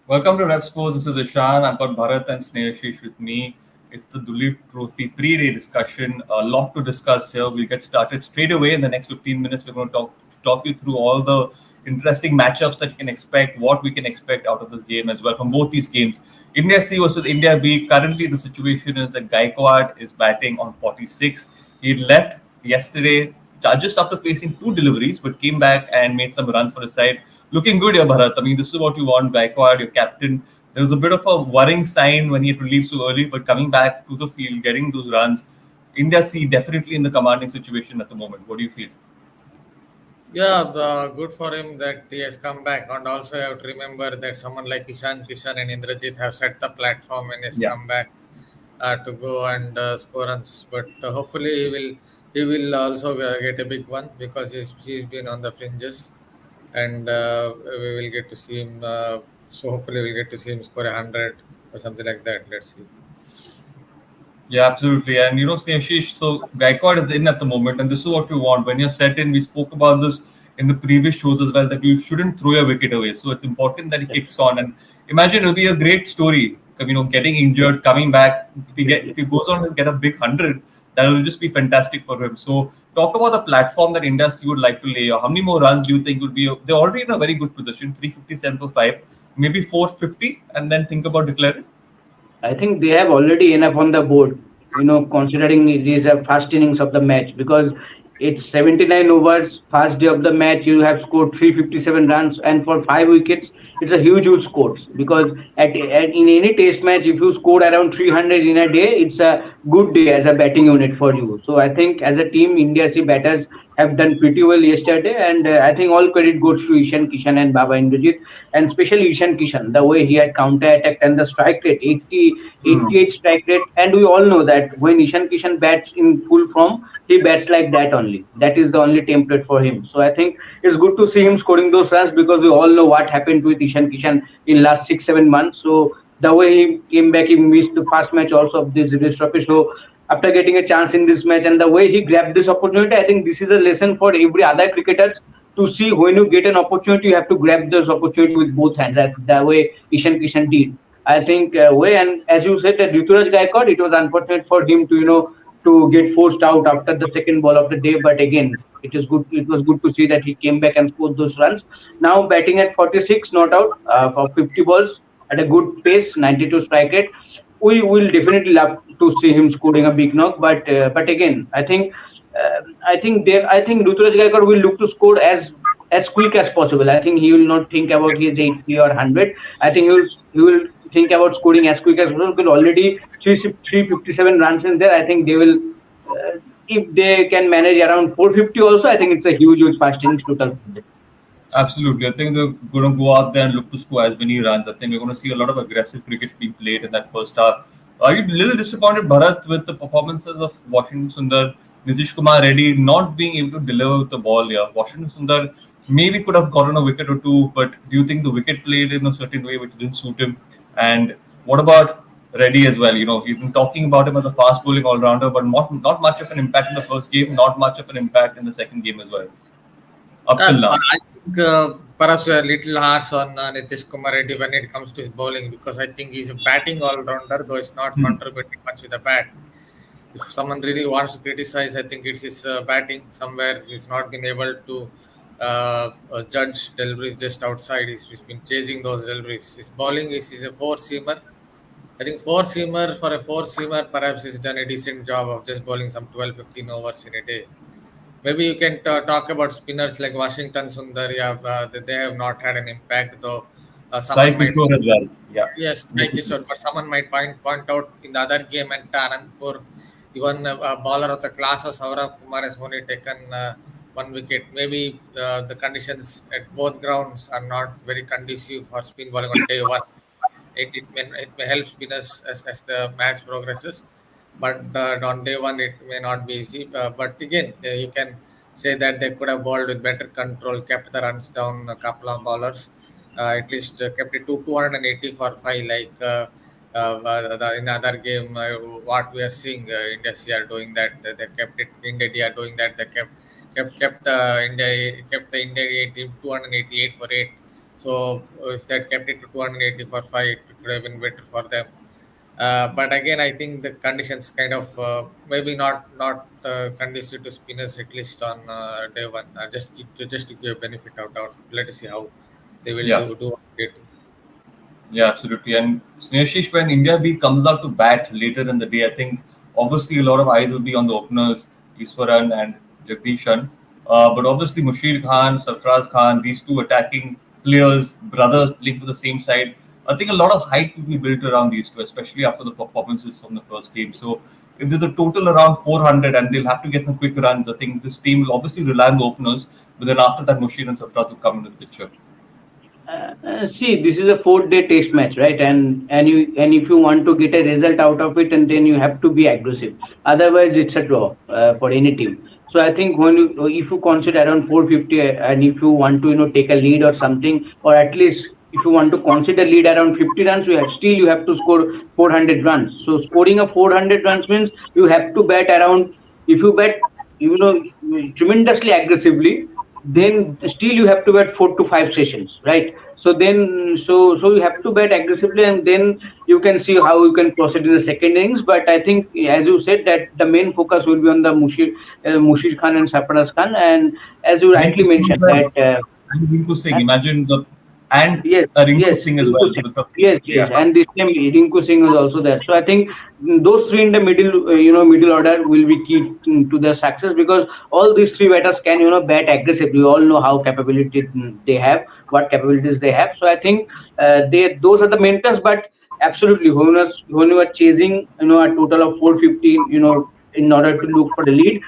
Welcome to Red Sports. This is Ishan. I've got Bharat and Snehashish with me. It's the Duleep Trophy pre-day discussion. A lot to discuss here. We'll get started straight away in the next 15 minutes. We're going to talk you through all the interesting matchups that you can expect, what we can expect out of this game as well from both these games. India C versus India B. Currently, the situation is that Gaikwad is batting on 46. He left yesterday just after facing two deliveries, but came back and made some runs for his side. Looking good here, Bharat. I mean, this is what you want, Gaikwad, your captain. There was a bit of a worrying sign when he had to leave so early, but coming back to the field, getting those runs, India C definitely in the commanding situation at the moment. What do you feel? Yeah, good for him that he has come back. And also, I have to remember that someone like Ishan Kishan and Indrajit have set the platform and has Yeah. come back to go and score runs. But hopefully, he will also get a big one because he's been on the fringes, and we will get to see him. So hopefully, we'll get to see him score 100 or something like that. Let's see. Yeah, absolutely. And Snehashish, so Gaikwad is in at the moment, and this is what we want. When you're set in, we spoke about this in the previous shows as well, that you shouldn't throw your wicket away. So it's important that he kicks on. And imagine it'll be a great story. Getting injured, coming back. If he goes on to get a big 100, that will just be fantastic for him. So talk about the platform that India C would like to lay. How many more runs do you think would be? They're already in a very good position, 357 for 5, maybe 450, and then think about declaring. I think they have already enough on the board, considering it is a first innings of the match because it's 79 overs, first day of the match, you have scored 357 runs, and for 5 wickets, it's a huge scores because in any test match, if you score around 300 in a day, it's a good day as a batting unit for you. So I think as a team, India C batters have done pretty well yesterday, and I think all credit goes to Ishan Kishan and Baba Indrajit, and especially Ishan Kishan, the way he had counter-attacked and the strike rate, 88 strike rate, and we all know that when Ishan Kishan bats in full form, he bats like that only. That is the only template for him. So I think it's good to see him scoring those runs because we all know what happened with Ishan Kishan in last 6 7 months. So the way he came back, he missed the first match also of this trophy. So after getting a chance in this match and the way he grabbed this opportunity, I think this is a lesson for every other cricketer to see when you get an opportunity, you have to grab this opportunity with both hands. That the way Ishan Kishan did. I think way, and as you said that Ruturaj Gaikwad, it was unfortunate for him to to get forced out after the second ball of the day. But again, it is good. It was good to see that he came back and scored those runs. Now batting at 46, not out for 50 balls at a good pace, 92 strike rate. We will definitely love to see him scoring a big knock. But again, I think Ruturaj Gaikwad will look to score as quick as possible. I think he will not think about his 80 or 100. I think he will think about scoring as quick as possible because already 357 runs in there. I think they will, if they can manage around 450 also, I think it's a huge first innings total for them. Absolutely. I think they're going to go out there and look to score as many runs. I think we're going to see a lot of aggressive cricket being played in that first half. Are you a little disappointed, Bharat, with the performances of Washington Sundar, Nitish Kumar Reddy not being able to deliver with the ball here? Washington Sundar maybe could have gotten a wicket or two, but do you think the wicket played in a certain way which didn't suit him? And what about Reddy as well? You've been talking about him as a fast bowling all rounder, but not much of an impact in the first game, not much of an impact in the second game as well, up till now. I think perhaps a little harsh on Nitish Kumar Reddy when it comes to his bowling because I think he's a batting all rounder, though he's not contributing much with the bat. If someone really wants to criticize, I think it's his batting. Somewhere he's not been able to judge deliveries just outside. He's been chasing those deliveries. His bowling is a four seamer. I think four seamer for a four seamer, perhaps he's done a decent job of just bowling some 12, 15 overs in a day. Maybe you can talk about spinners like Washington Sundar. Yeah, they have not had an impact, though. Sai Someone might, Kishore as well. Yeah. yes, like you said, but someone might point out in the other game at Anandpur, even a bowler of the class of Saurabh Kumar has only taken one wicket. Maybe the conditions at both grounds are not very conducive for spin bowling on day one. It may help spinners as the match progresses, but on day one it may not be easy. But again, you can say that they could have bowled with better control, kept the runs down a couple of bowlers, at least kept it to 280 for five. Like in other game, what we are seeing, India C are doing that. They kept it. India D are doing that. They kept the India team 288 for 8. So if they had kept it to 280 for 5, it would have been better for them. But again, I think the conditions kind of maybe not conducive to spinners, at least on day one. Just to give benefit of doubt. Let us see how they will Yeah. do on day two. Yeah, absolutely. And Sneharshish, when India B comes out to bat later in the day, I think obviously a lot of eyes will be on the openers, Iswaran and Jagdishan. But obviously Mushir Khan, Sarfraz Khan, these two attacking players, brothers linked to the same side. I think a lot of hype will be built around these two, especially after the performances from the first game. So if there's a total around 400 and they'll have to get some quick runs, I think this team will obviously rely on the openers. But then after that, Mushir and Sarfraz will come into the picture. See, this is a 4-day test match, right? And if you want to get a result out of it, and then you have to be aggressive. Otherwise, it's a draw for any team. So I think when you if you consider around 450, and if you want to take a lead or something, or at least if you want to consider lead around 50 runs, you have to score 400 runs. So scoring a 400 runs means you have to bat around. If you bat, you know, tremendously aggressively, then still you have to bat 4 to 5 sessions, right? So you have to bat aggressively, and then you can see how you can proceed in the second innings. But I think, as you said, that the main focus will be on the Mushir Khan and Sarfaraz Khan, and as you Rinku rightly Singh as mentioned well. that. And Rinku Singh. Imagine the and Yes, Rinku yes, Singh as Rinku well Singh. with the Yes, yeah. and this time Rinku Singh is also there. So I think those three in the middle, middle order will be key to their success, because all these three batters can, bat aggressively. We all know how capability they have, what capabilities they have. So I think they those are the mentors. But absolutely, when you are chasing, a total of 450, in order to look for the lead,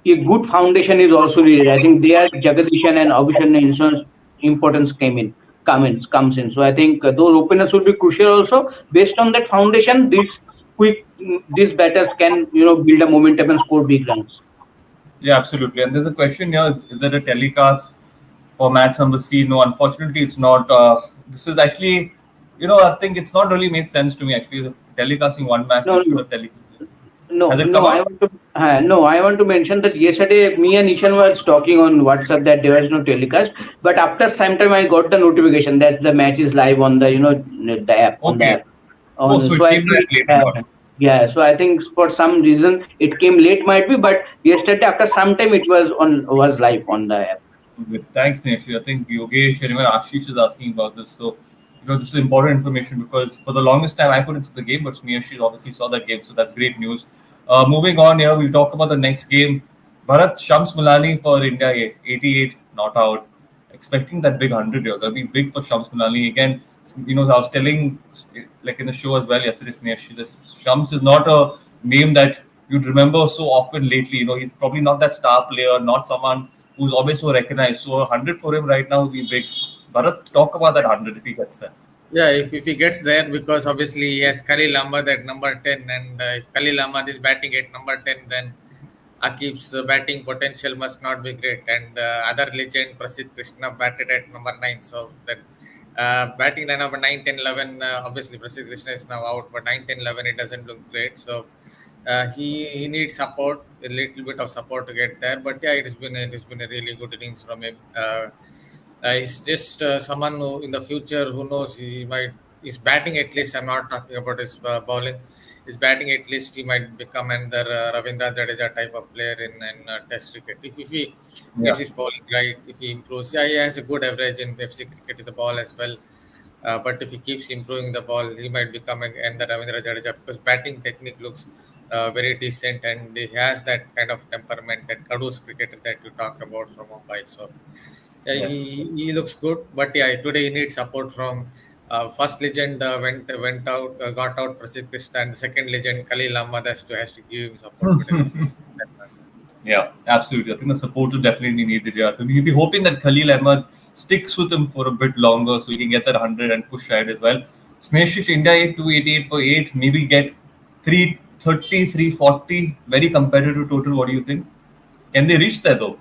a good foundation is also needed. I think there Jagadishan and Abhishan insurance importance comes in. So I think those openers will be crucial also. Based on that foundation, these batters can build a momentum and score big runs. Yeah, absolutely. And there's a question here: is there a telecast for match number C? No, unfortunately, it's not. This is actually, I think it's not really made sense to me. Actually, telecasting one match, they No, should no, have telecast. no, Has it no. come I out? want to no. I want to mention that yesterday me and Ishan was talking on WhatsApp that there was no telecast, but after some time I got the notification that the match is live on the the app on the Okay. app. Oh, so So it I came back think, later on. yeah. So I think for some reason it came late, might be, but yesterday after some time it was live on the app. Good. Thanks, Nish. I think Yogesh and even Ashish is asking about this. So, this is important information because for the longest time I couldn't see the game, but Sneharshish obviously saw that game, so that's great news. Moving on here, we'll talk about the next game. Bharat Shams Mulani for India, 88 not out. Expecting that big 100 here. That'll be big for Shams Mulani. Again, I was telling, like in the show as well yesterday, Sneharshish, this Shams is not a name that you'd remember so often lately. He's probably not that star player, not someone who's always so recognized. So 100 for him right now would be big. Bharat, talk about that 100 if he gets there. Yeah, if he gets there, because obviously he has Khalil Ahmad at number 10, and if Khalil Ahmad is batting at number 10, then Akib's batting potential must not be great. And other legend, Prasidh Krishna, batted at number 9. So that batting line number 9, 10, 11, obviously Prasidh Krishna is now out, but 9, 10, 11, it doesn't look great. So he needs support, a little bit of support to get there. But yeah, it has been a really good innings from him. He's just someone who, in the future, who knows, he might. His batting, at least. I'm not talking about his bowling. His batting, at least, he might become another Ravindra Jadeja type of player in Test cricket. If he gets Yeah. his bowling right, if he improves, yeah, he has a good average in FC cricket in the ball as well. But if he keeps improving the ball, he might become another Ravindra Jadeja, because batting technique looks very decent, and he has that kind of temperament, that Kadus cricketer that you talk about from Mumbai. So yeah, Yes. he looks good, but yeah, today he needs support from first legend went out, got out Prasidh Krishna, and the second legend Khalil Ahmad has to give him support today. Yeah, absolutely. I think the support is definitely needed. Yeah, we'll be hoping that Khalil Ahmed sticks with him for a bit longer so he can get that 100 and push ahead as well. Sneshish India 288 for 8, maybe get 330, 340. Very competitive total. What do you think? Can they reach there though?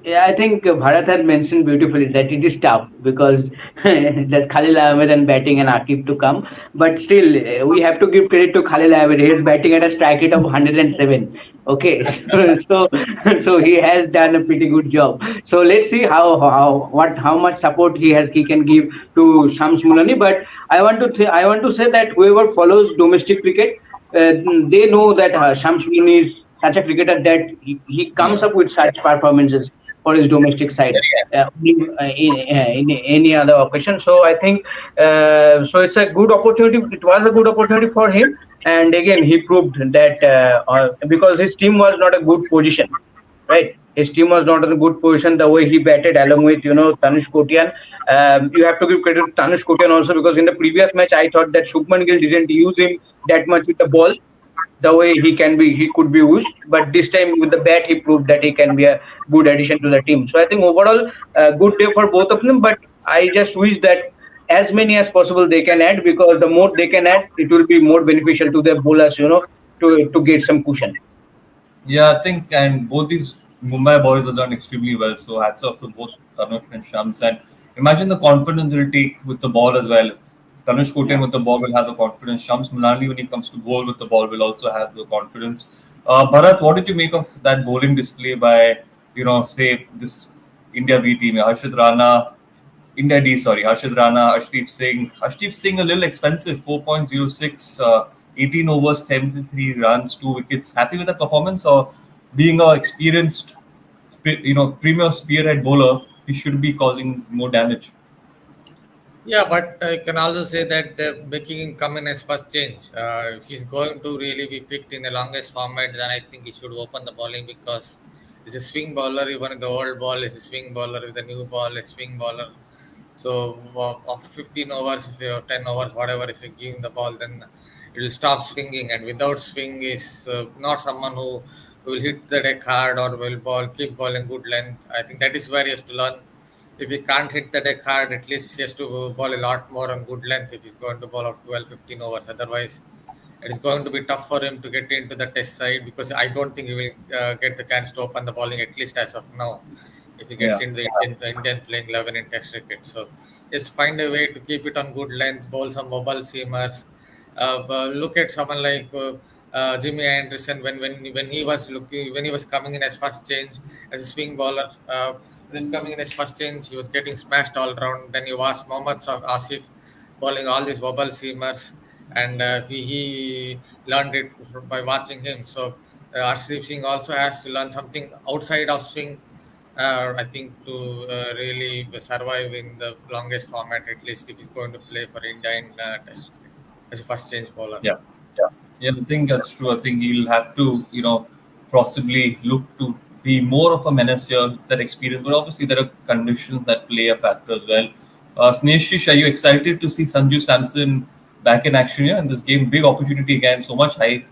Yeah, I think Bharat had mentioned beautifully that it is tough because that Khalil Ahmed and batting and Akif to come. But still, we have to give credit to Khalil Ahmed. He is batting at a strike rate of 107. Okay, so he has done a pretty good job. So let's see how much support he can give to Shams Mulani. But I want to say that whoever follows domestic cricket, they know that Shams Mulani is such a cricketer that he comes Yeah. up with such performances for his domestic side in any other occasion. So I think so. It's a good opportunity. It was a good opportunity for him, and again he proved that because his team was not a good position, right? His team was not in a good position. The way he batted, along with Tanush Kotian, you have to give credit to Tanush Kotian also because in the previous match I thought that Shubman Gill didn't use him that much with the ball the way he could be used. But this time with the bat, he proved that he can be a good addition to the team. So I think overall, good day for both of them. But I just wish that as many as possible they can add because the more they can add, it will be more beneficial to their bowlers, to get some cushion. Yeah, I think, and both these Mumbai boys have done extremely well. So hats off to both Tanush and Shams. And imagine the confidence they'll take with the ball as well. Tanush Kotian Yeah. with the ball will have the confidence. Shams Mulani, when he comes to bowl with the ball, will also have the confidence. Bharat, what did you make of that bowling display by, say, this India B team? Harshit Rana, India D, sorry, Harshit Rana, Ashdeep Singh. Ashdeep Singh a little expensive, 4.06, 18 overs, 73 runs, 2 wickets. Happy with the performance, or being a experienced, premier spearhead bowler, he should be causing more damage. Yeah, but I can also say that they're making him come in as first change. If he's going to really be picked in the longest format, then I think he should open the bowling because he's a swing bowler. Even in the old ball, is a swing bowler. With the new ball, a swing bowler. So after 15 overs, if you're 10 overs, whatever, if you give him the ball, then it will stop swinging. And without swing, is not someone who will hit the deck hard or will keep bowling good length. I think that is where he has to learn. If he can't hit the deck hard, at least he has to bowl a lot more on good length if he's going to bowl out 12, 15 overs. Otherwise, it is going to be tough for him to get into the test side because I don't think he will get the chance to open the bowling, at least as of now, if he gets Yeah. into the Indian playing 11 in test cricket. So just find a way to keep it on good length, bowl some bubble seamers. But look at someone like Jimmy Anderson when he was coming in as first change as a swing bowler. When he's coming in as first change, he was getting smashed all round. Then you watch Mohammad Asif bowling all these bubble seamers, and he learned it by watching him. So Arshdeep Singh also has to learn something outside of swing. I think to really survive in the longest format, at least if he's going to play for India in Test cricket as a first change bowler. Yeah. Yeah, I think that's true. I think he'll have to, possibly look to be more of a menace here with that experience. But obviously, there are conditions that play a factor as well. Sneshish, are you excited to see Sanju Samson back in action here in this game? Big opportunity again. So much hype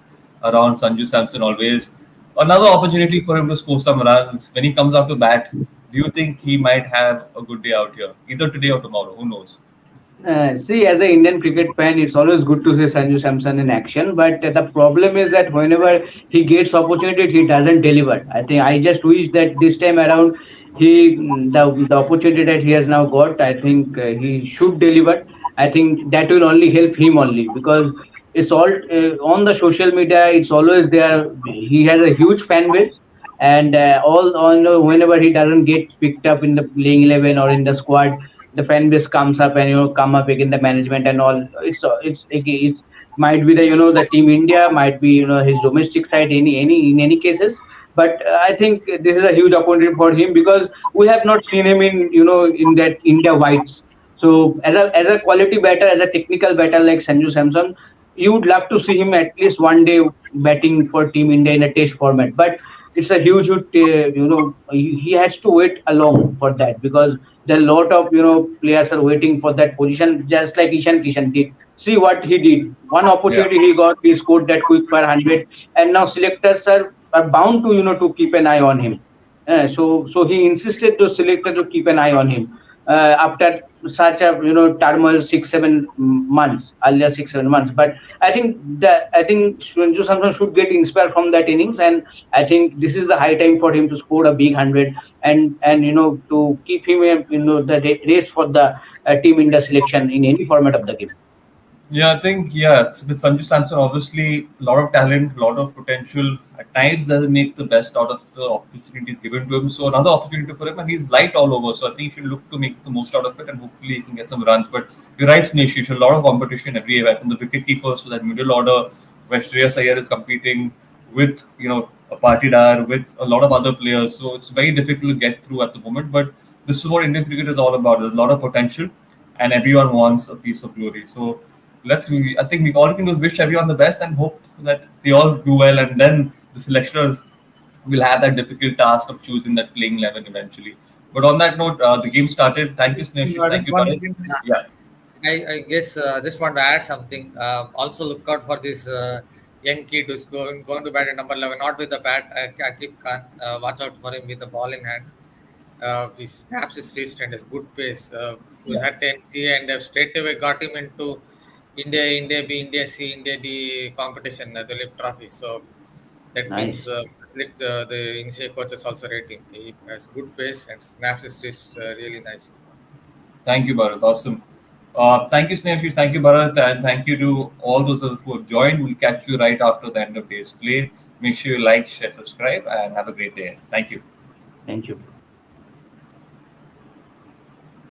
around Sanju Samson always. Another opportunity for him to score some runs. When he comes out to bat, do you think he might have a good day out here? Either today or tomorrow. Who knows? See, as an Indian cricket fan, it's always good to see Sanju Samson in action. But the problem is that whenever he gets opportunity, he doesn't deliver. I think I just wish that this time around, the opportunity that he has now got, I think he should deliver. I think that will only help him only because it's all on the social media. It's always there. He has a huge fan base, and all on whenever he doesn't get picked up in the playing 11 or in the squad, the fan base comes up and come up again the management and all. It's might be the the team India, might be his domestic side, in any cases. But I think this is a huge opportunity for him because we have not seen him in in that India whites. So as a quality batter, as a technical batter like Sanju Samson, you would love to see him at least one day batting for Team India in a test format. But it's a huge, he has to wait along for that because there are a lot of players are waiting for that position, just like Ishan Kishan did. See what he did. One Yeah. opportunity he got, he scored that quick for 100, and now selectors are bound to to keep an eye on him. So he insisted to selector to keep an eye on him after such a turmoil 6 7 months earlier 6 7 months. But I think Sanju Samson should get inspired from that innings, and I think this is the high time for him to score a big 100, and to keep him the race for the team India selection in any format of the game. Yeah, I think with Sanju Samson, obviously a lot of talent, a lot of potential. At times, doesn't make the best out of the opportunities given to him. So another opportunity for him, and he's light all over. So I think he should look to make the most out of it, and hopefully he can get some runs. But you're right, Snesh, a lot of competition everywhere from the wicket keepers to that middle order, where Shreyas Iyer is competing with a Patidar, with a lot of other players. So it's very difficult to get through at the moment. But this is what Indian cricket is all about. There's a lot of potential, and everyone wants a piece of glory. So I think we all can do is wish everyone the best and hope that they all do well, and then the selectors will have that difficult task of choosing that playing 11 eventually. But on that note, the game started. Thank you, Snesh. Thank Just you, one Bharat. second. Yeah, I guess just want to add something. Also, look out for this young kid who's going to bat at number 11, not with the bat. Akib Khan. Watch out for him with the ball in hand. He snaps his wrist and has good pace. Was yeah. at the NCA and they've straight away got him into India B, India C, India D competition, the Duleep Trophy. So that means Nice. the NCA coaches also rate him. He has good pace and snaps his wrist really nice. Thank you, Bharat. Awesome. Thank you, Sneha. Thank you, Bharat. And thank you to all those others who have joined. We'll catch you right after the end of day's play. Make sure you like, share, subscribe, and have a great day. Thank you. Thank you.